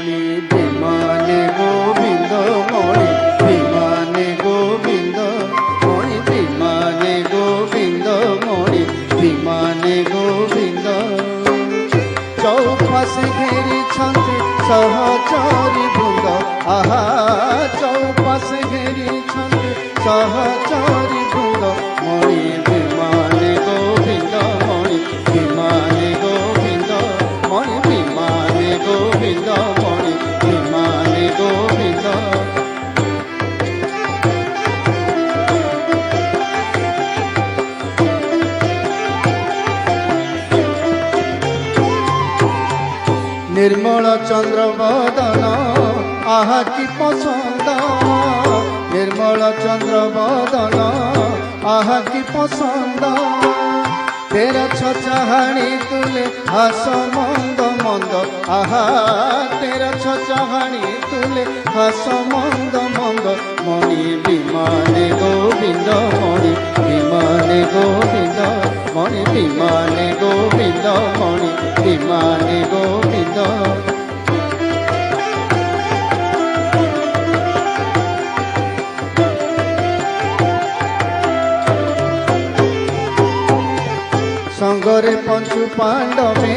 মণি বিমানে গোবিন্দ মণি বিমানে গোবিন্দ মণি বিমানে গোবিন্দ মণি বিমানে গোবিন্দ চৌপাশে ঘেরিছন্তি সহচরি বৃন্দ আহা চৌপাশে ঘেরিছন্তি সহচরি বৃন্দ মণি বিমানে গোবিন্দ মণি বিমানে গোবিন্দ মণি বিমানে গোবিন্দ মণি বিমানে গোবিন্দ निर्मल चंद्र बदन आहा की पसंद निर्मल चंद्र बदन आहा की पसंद तेरा छचाहाणी तुले हस मंद मंद आहा तेरा छचाहाणी तुले हस मंद मंद मणि विमाने गोविंद मणि विमाने गोविंद मणि विमाने गोविंद मणि विमाने गोविंद संगरे पंचु पांडवे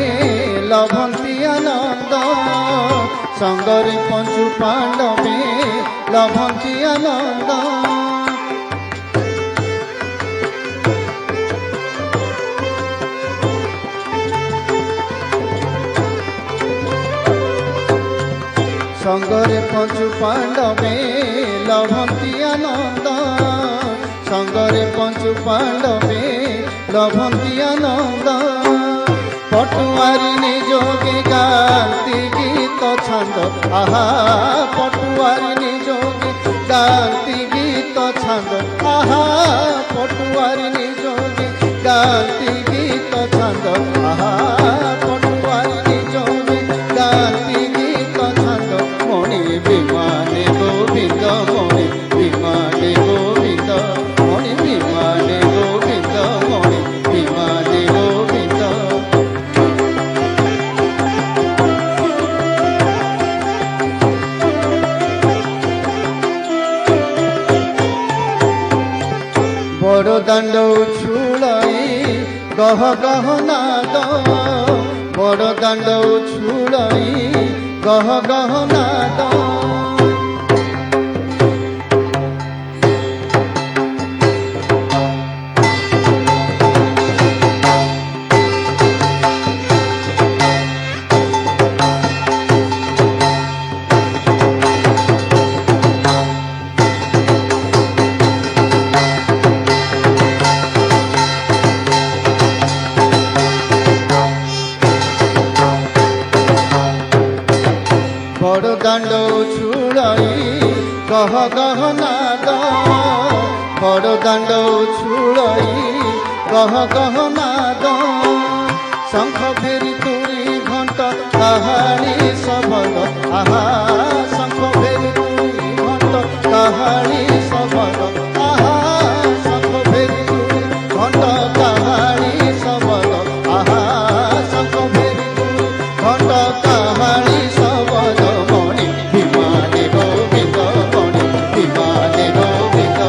लभंती आनंद संगरे पंचु पांडवे लभंती आनंद संगरे पंचु पांडवे लभंती आनंद संगरे पंचु पांडवे लभंती आनंद पटुआरी निजोगे गाती गीत छंद आहा पटुआरी निजोगे गाती गीत छंद आहा पटुआरी निजोगे गाती गीत छंद आहा पटुआरी निजोगे गाती गीत छंद मणि विमाने गोविंद मणि विमाने गोविंद मणि विमाने गोविंद मणि विमाने गोविंद बड़ दाण्ड उछुलाई गह गह नाद बड़ दाण्ड उछुलाई गह गह नाद बड़ दाण्ड उछुलाई गह गह नाद बड़ दाण्ड उछुलाई गह गह नाद शंख फेरी तुरी घंट काहाली सबद आहा शंख फेरी तुरी घंट काहाली सबद आहा शंख फेरी तुरी घंट काहाली सबद आहा शंख फेरी तुरी घंट काहाली सबद मणि विमाने गोविंद मणि विमाने गोविंद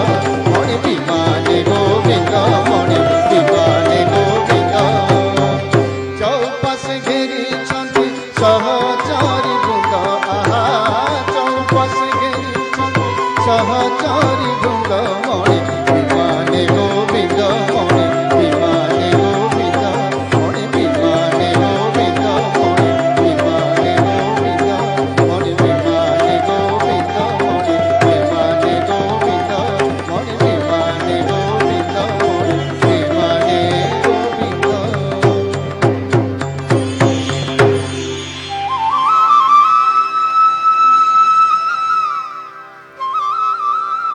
मणि विमाने गोविंद मणि विमाने गोविंद चौपाशे घेरी छंती सह